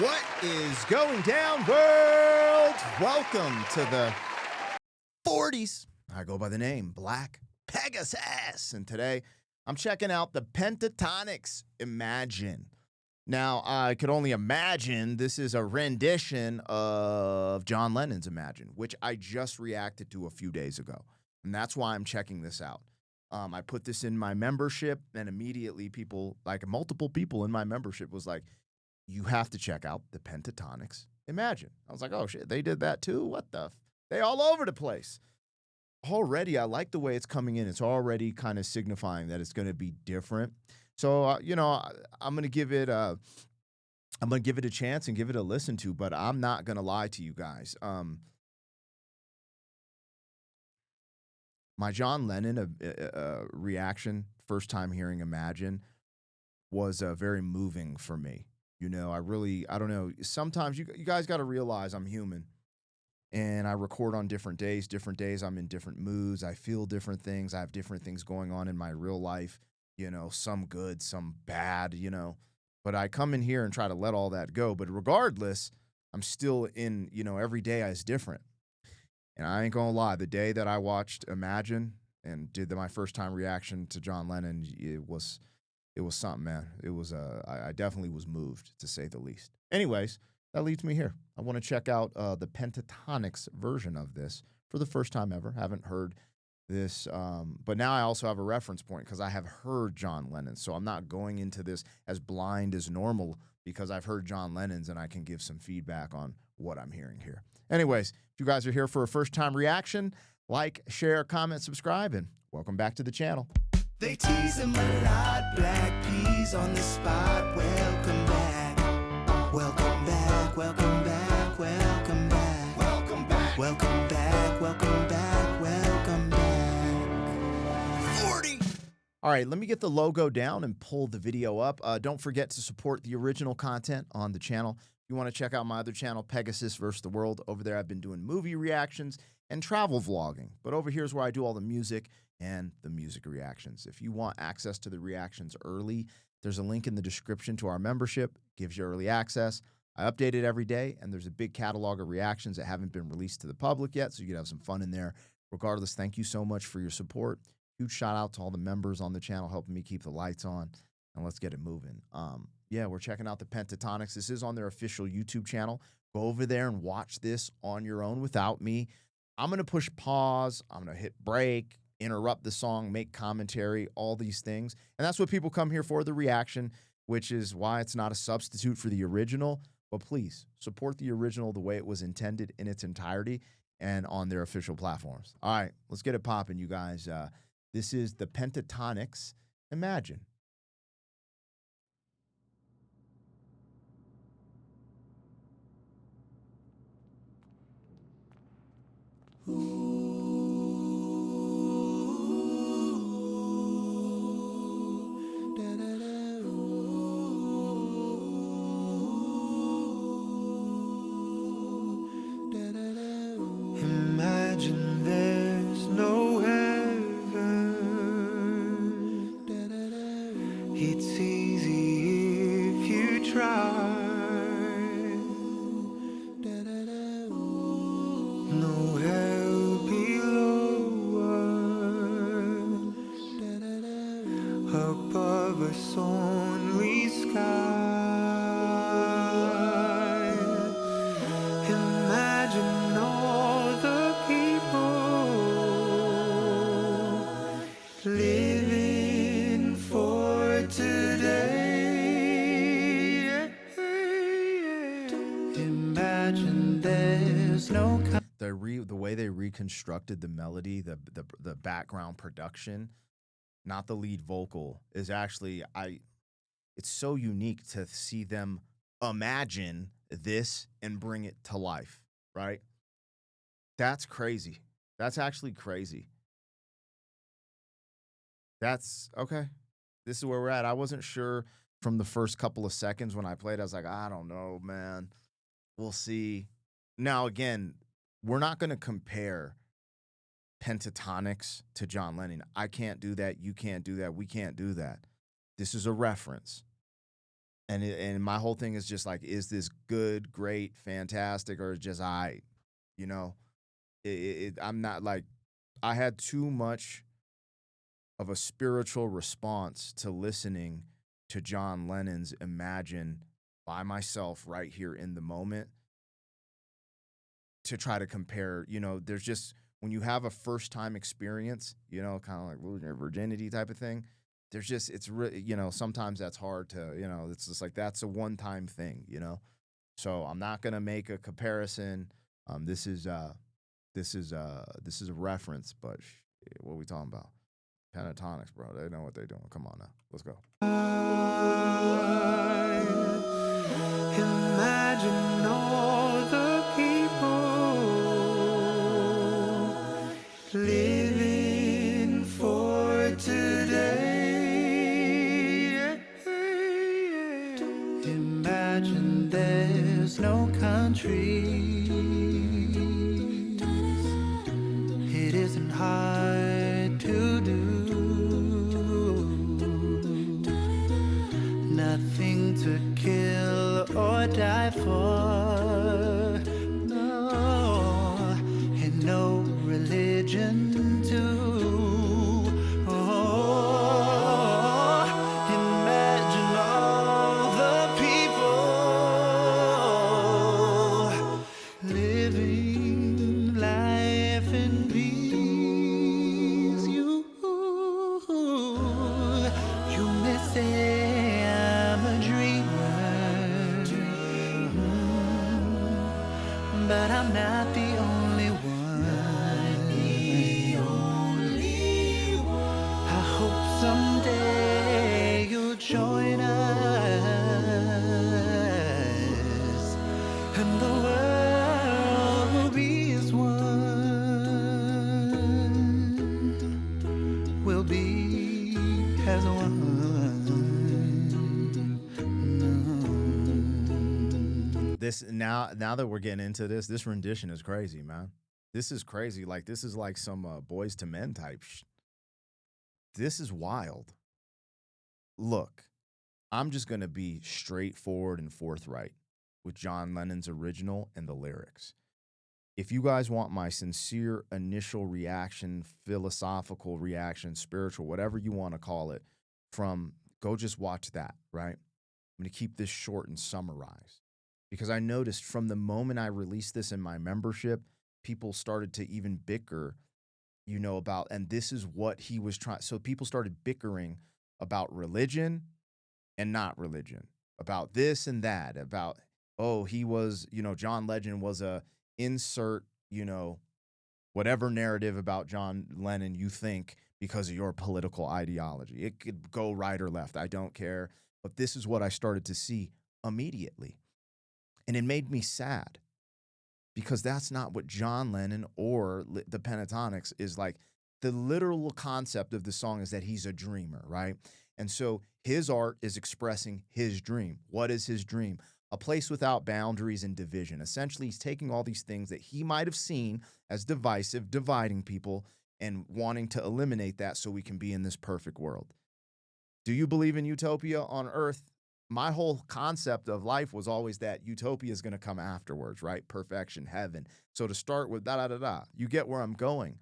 What is going down, world? Welcome to the 40s. I go by the name Black Pegasus, and today I'm checking out the Pentatonix Imagine. Now, I could only imagine this is a rendition of John Lennon's Imagine, which I just reacted to a few days ago, and that's why I'm checking this out. I put this in my membership, and immediately people, like multiple people in my membership, was like, you have to check out the Pentatonix Imagine. I was like, oh shit, they did that too? What the? They all over the place. Already, I like the way it's coming in. It's already kind of signifying that it's going to be different. So, I'm going to give it a chance and give it a listen to, but I'm not going to lie to you guys. My John Lennon reaction, first time hearing Imagine, was very moving for me. I don't know. Sometimes you guys got to realize I'm human and I record on different days. Different days I'm in different moods. I feel different things. I have different things going on in my real life, some good, some bad, But I come in here and try to let all that go. But regardless, I'm still in, every day is different. And I ain't gonna lie, the day that I watched Imagine and did my first time reaction to John Lennon, it was something, man. It was I definitely was moved, to say the least. Anyways, that leads me here. I want to check out the Pentatonix version of this for the first time ever. Haven't heard this, but now I also have a reference point because I have heard John Lennon. So I'm not going into this as blind as normal because I've heard John Lennon's and I can give some feedback on what I'm hearing here. Anyways, if you guys are here for a first time reaction, like, share, comment, subscribe, and welcome back to the channel. They tease him a lot, black peas on the spot. Welcome back, welcome back, welcome back, welcome back, welcome back, welcome back, welcome back, welcome back. 40. All right, let me get the logo down and pull the video up. Don't forget to support the original content on the channel. If you want to check out my other channel, Pegasus vs. the World, over there I've been doing movie reactions and travel vlogging. But over here's where I do all the music and the music reactions. If you want access to the reactions early, there's a link in the description to our membership. Gives you early access. I update it every day, and there's a big catalog of reactions that haven't been released to the public yet, so you can have some fun in there. Regardless, thank you so much for your support. Huge shout out to all the members on the channel helping me keep the lights on, and let's get it moving. Yeah, we're checking out the Pentatonix. This is on their official YouTube channel. Go over there and watch this on your own without me. I'm going to push pause. I'm going to hit break, interrupt the song, make commentary, all these things. And that's what people come here for, the reaction, which is why it's not a substitute for the original. But please support the original the way it was intended in its entirety and on their official platforms. All right, let's get it popping, you guys. This is the Pentatonix Imagine. Imagine there's no heaven. It's easy if you try. No hell below us. Above us only sky. Imagine all the people living for today. Imagine there's no The way they reconstructed the melody, the background production, not the lead vocal, is actually it's so unique to see them imagine this and bring it to life, right? That's crazy. That's actually crazy. That's okay. This is where we're at. I wasn't sure from the first couple of seconds when I played. I was like, I don't know, man. We'll see. Now, again, we're not going to compare Pentatonix to John Lennon. I can't do that. You can't do that. We can't do that. This is a reference. And my whole thing is just like, is this good, great, fantastic, or just I, you know? I'm not like, I had too much of a spiritual response to listening to John Lennon's Imagine by myself right here in the moment to try to compare. There's just, when you have a first time experience, kind of like losing your virginity type of thing, there's just, sometimes that's hard to, it's just like, that's a one time thing. So I'm not going to make a comparison. This is a reference, but what are we talking about? Pentatonix, bro. They know what they're doing. Come on now. Let's go. Imagine all the people living for today. Imagine there's no country. It isn't hard to do. Nothing to kill or die for. No, and no religion too. Oh, imagine all the people living life in peace. You may say I'm a dreamer, but I'm not the only one. I hope someday you'll join us, and the world will be as one. We'll be as one. This now that we're getting into this rendition is crazy, man. This is crazy. Like, this is like some Boys to Men type. This is wild. Look, I'm just gonna be straightforward and forthright with John Lennon's original and the lyrics. If you guys want my sincere initial reaction, philosophical reaction, spiritual, whatever you want to call it, go just watch that, right? I'm going to keep this short and summarize because I noticed from the moment I released this in my membership, people started to even bicker, about, and this is what he was trying. So people started bickering about religion and not religion, about this and that, about, oh, he was, John Legend was a insert, whatever narrative about John Lennon you think because of your political ideology. It could go right or left. I don't care. But this is what I started to see immediately. And it made me sad because that's not what John Lennon or the Pentatonix is like. The literal concept of the song is that he's a dreamer, right? And so his art is expressing his dream. What is his dream? A place without boundaries and division. Essentially, he's taking all these things that he might have seen as divisive, dividing people, and wanting to eliminate that so we can be in this perfect world. Do you believe in utopia on Earth? My whole concept of life was always that utopia is going to come afterwards, right? Perfection, heaven. So to start with da-da-da-da, you get where I'm going.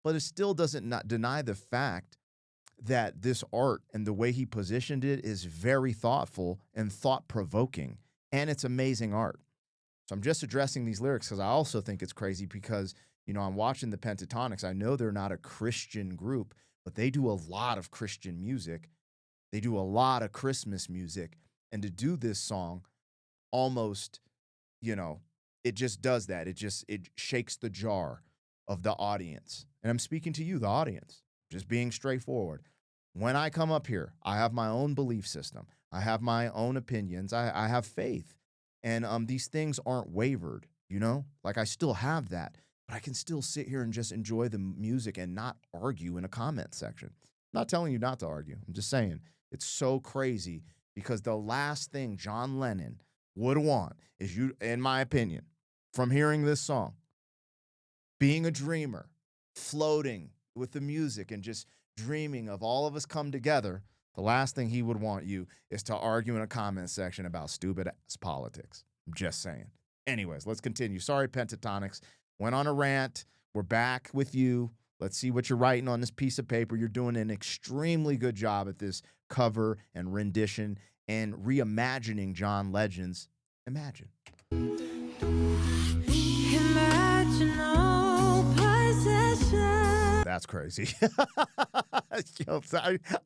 But it still doesn't not deny the fact that this art and the way he positioned it is very thoughtful and thought-provoking. And it's amazing art. So I'm just addressing these lyrics because I also think it's crazy because, I'm watching the Pentatonix. I know they're not a Christian group, but they do a lot of Christian music. They do a lot of Christmas music. And to do this song, almost, it just does that. It shakes the jar of the audience. And I'm speaking to you, the audience, just being straightforward. When I come up here, I have my own belief system. I have my own opinions. I have faith. And these things aren't wavered, Like, I still have that. But I can still sit here and just enjoy the music and not argue in a comment section. I'm not telling you not to argue. I'm just saying it's so crazy because the last thing John Lennon would want is you, in my opinion, from hearing this song, being a dreamer, floating with the music and just dreaming of all of us come together. The last thing he would want you is to argue in a comment section about stupid ass politics. I'm just saying. Anyways, let's continue. Sorry, Pentatonix. Went on a rant. We're back with you. Let's see what you're writing on this piece of paper. You're doing an extremely good job at this cover and rendition and reimagining John Legend's Imagine. Imagine all possession. That's crazy. Yo,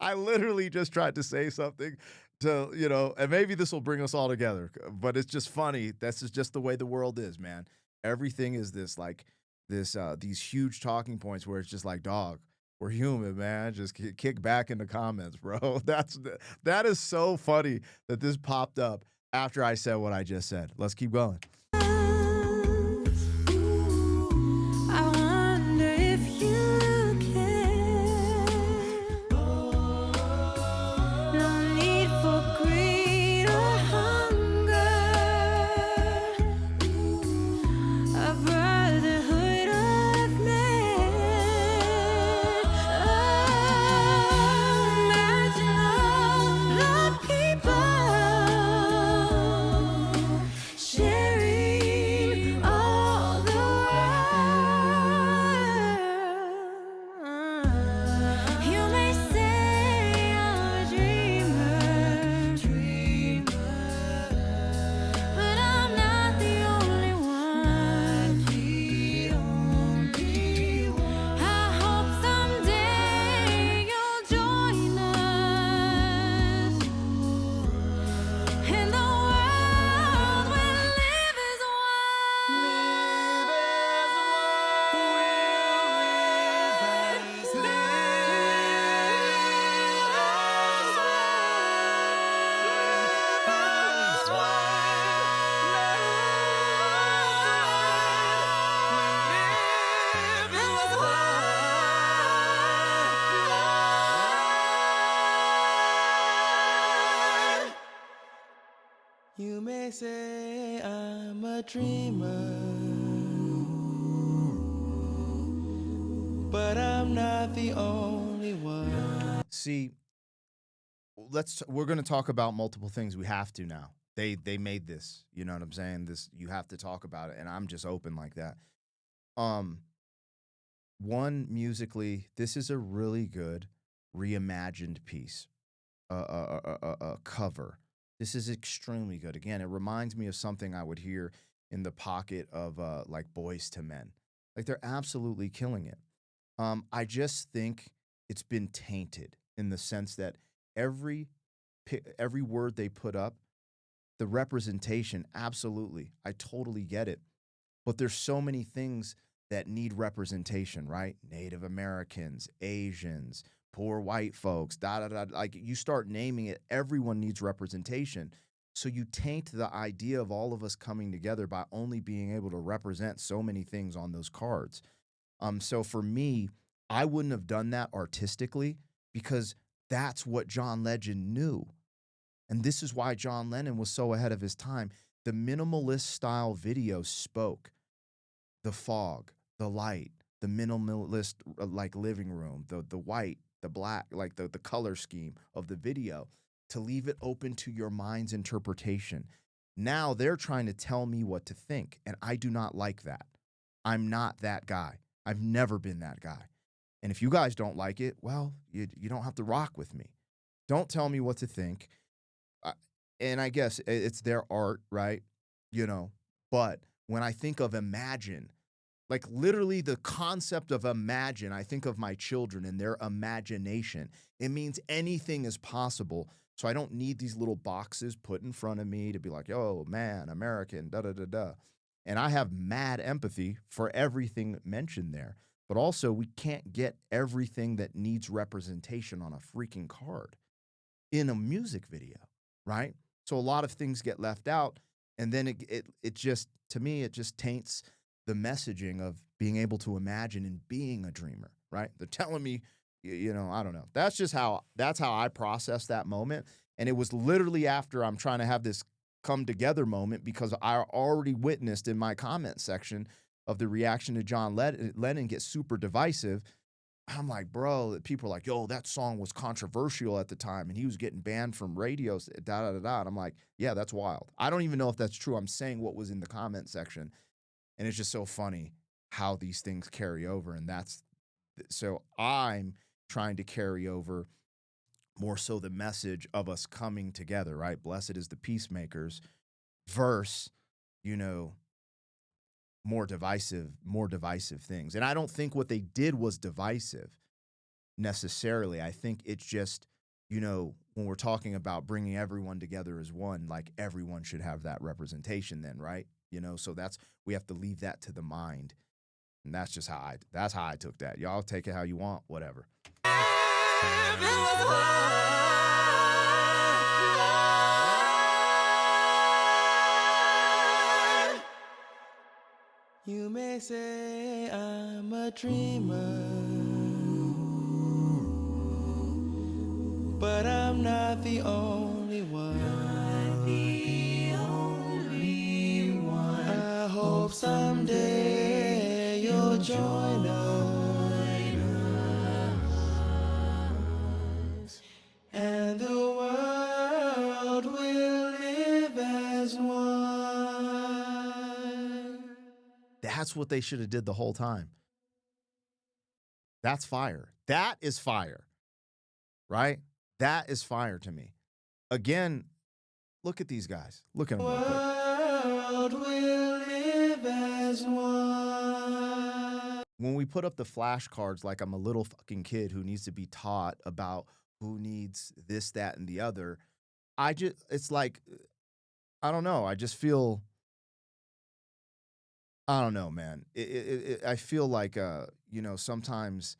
I literally just tried to say something to, and maybe this will bring us all together, but it's just funny. This is just the way the world is, man. Everything is these huge talking points where it's just like, dog, we're human, man. Just kick back in the comments, bro. That is so funny that this popped up after I said what I just said. Let's keep going. You may say I'm a dreamer, but I'm not the only one. See, we're going to talk about multiple things. We have to now. They made this, you know what I'm saying? This, you have to talk about it, and I'm just open like that. One, musically, this is a really good reimagined piece, a cover. This is extremely good. Again, it reminds me of something I would hear in the pocket of like Boys to Men. Like, they're absolutely killing it. I just think it's been tainted in the sense that every word they put up, the representation, absolutely, I totally get it. But there's so many things that need representation, right? Native Americans, Asians, poor white folks, like, you start naming it, everyone needs representation. So you taint the idea of all of us coming together by only being able to represent so many things on those cards. So for me, I wouldn't have done that artistically because that's what John Legend knew. And this is why John Lennon was so ahead of his time. The minimalist style video spoke. The fog, the light, the minimalist like living room, the white, the black, like the color scheme of the video, to leave it open to your mind's interpretation. Now they're trying to tell me what to think, and I do not like that. I'm not that guy. I've never been that guy. And if you guys don't like it, well, you don't have to rock with me. Don't tell me what to think. And I guess it's their art, right? But when I think of Imagine, like literally the concept of imagine, I think of my children and their imagination. It means anything is possible. So I don't need these little boxes put in front of me to be like, oh, man, American, da-da-da-da. And I have mad empathy for everything mentioned there. But also, we can't get everything that needs representation on a freaking card in a music video, right? So a lot of things get left out. And then it just, to me, it just taints the messaging of being able to imagine and being a dreamer, right? They're telling me, I don't know. That's how I process that moment. And it was literally after I'm trying to have this come together moment, because I already witnessed in my comment section of the reaction to John Lennon get super divisive. I'm like, bro, people are like, yo, that song was controversial at the time and he was getting banned from radios, da da da da. And I'm like, yeah, that's wild. I don't even know if that's true. I'm saying what was in the comment section. And it's just so funny how these things carry over. And so I'm trying to carry over more so the message of us coming together, right? Blessed is the peacemakers verse, you know, more divisive things. And I don't think what they did was divisive necessarily. I think it's just, when we're talking about bringing everyone together as one, like everyone should have that representation then, right? So we have to leave that to the mind. And that's just that's how I took that. Y'all take it how you want, whatever. You may say I'm a dreamer, but I'm not the only one. I hope someday you'll join us, and the world will live as one. That's what they should have did the whole time. That's fire. That is fire. Right? That is fire to me. Again, look at these guys. Look at them real quick. World will live as one. When we put up the flashcards like I'm a little fucking kid who needs to be taught about who needs this, that, and the other, it's like, I don't know. I just feel, I don't know, man. I feel like, sometimes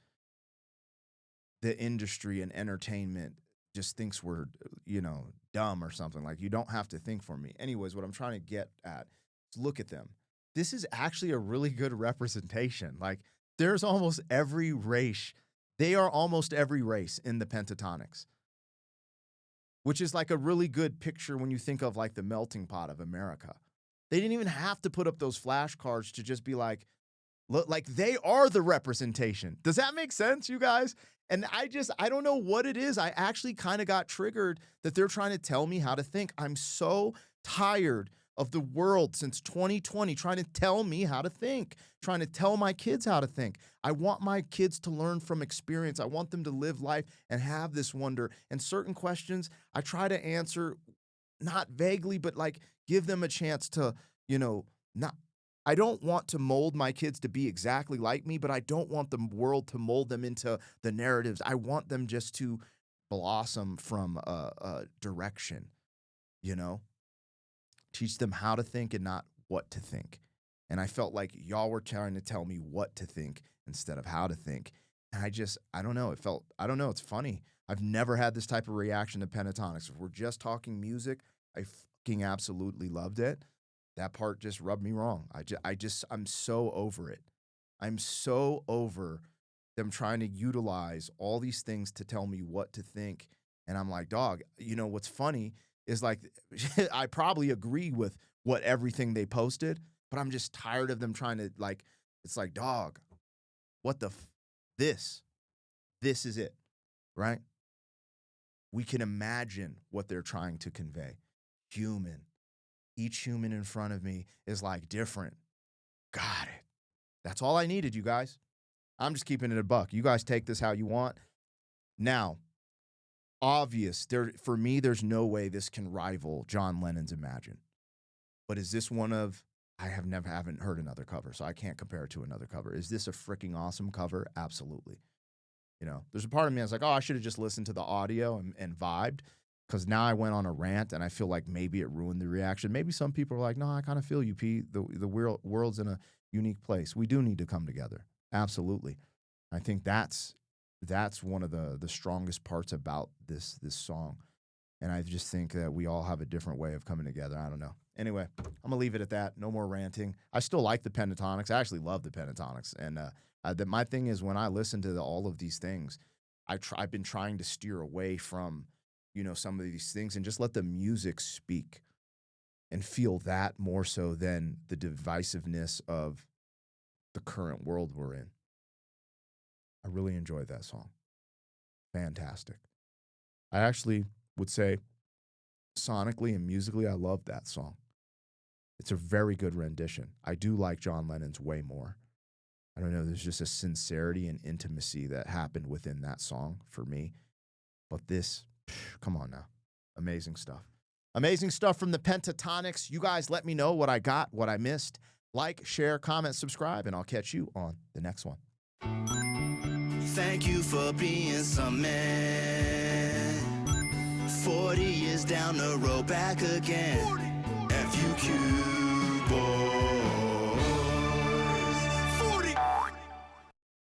the industry and entertainment just thinks we're, dumb or something. Like, you don't have to think for me. Anyways, what I'm trying to get at is look at them. This is actually a really good representation. Like, there's almost every race. They are almost every race in the Pentatonix, which is like a really good picture when you think of like the melting pot of America. They didn't even have to put up those flashcards to just be like, look, like they are the representation. Does that make sense, you guys? And I don't know what it is. I actually kind of got triggered that they're trying to tell me how to think. I'm so tired of the world since 2020 trying to tell me how to think, trying to tell my kids how to think. I want my kids to learn from experience. I want them to live life and have this wonder. And certain questions I try to answer not vaguely, but like give them a chance to, not. I don't want to mold my kids to be exactly like me, but I don't want the world to mold them into the narratives. I want them just to blossom from a direction, teach them how to think and not what to think. And I felt like y'all were trying to tell me what to think instead of how to think. And I don't know. I don't know. It's funny. I've never had this type of reaction to Pentatonix. If we're just talking music, I fucking absolutely loved it. That part just rubbed me wrong. I'm so over it. I'm so over them trying to utilize all these things to tell me what to think. And I'm like, dog, what's funny is like, I probably agree with what everything they posted, but I'm just tired of them trying to like, it's like, dog, what the, this is it, right? We can imagine what they're trying to convey. Human. Each human in front of me is like different. Got it. That's all I needed, you guys. I'm just keeping it a buck. You guys take this how you want. Now, obvious, for me, there's no way this can rival John Lennon's Imagine. But is this one of, haven't heard another cover, so I can't compare it to another cover. Is this a freaking awesome cover? Absolutely. There's a part of me that's like, oh, I should have just listened to the audio and vibed. Because now I went on a rant, and I feel like maybe it ruined the reaction. Maybe some people are like, no, I kind of feel you, P. The world's in a unique place. We do need to come together. Absolutely. I think that's one of the strongest parts about this song. And I just think that we all have a different way of coming together. I don't know. Anyway, I'm going to leave it at that. No more ranting. I still like the Pentatonix. I actually love the Pentatonix. And my thing is when I listen to all of these things, I've been trying to steer away from some of these things and just let the music speak and feel that more so than the divisiveness of the current world we're in. I really enjoyed that song. Fantastic. I actually would say sonically and musically, I love that song. It's a very good rendition. I do like John Lennon's way more. I don't know, there's just a sincerity and intimacy that happened within that song for me. But this, come on now. Amazing stuff. Amazing stuff from the Pentatonix. You guys let me know what I got, what I missed. Like, share, comment, subscribe, and I'll catch you on the next one. Thank you for being some man. 40 years down the road, back again. FUQ, boy.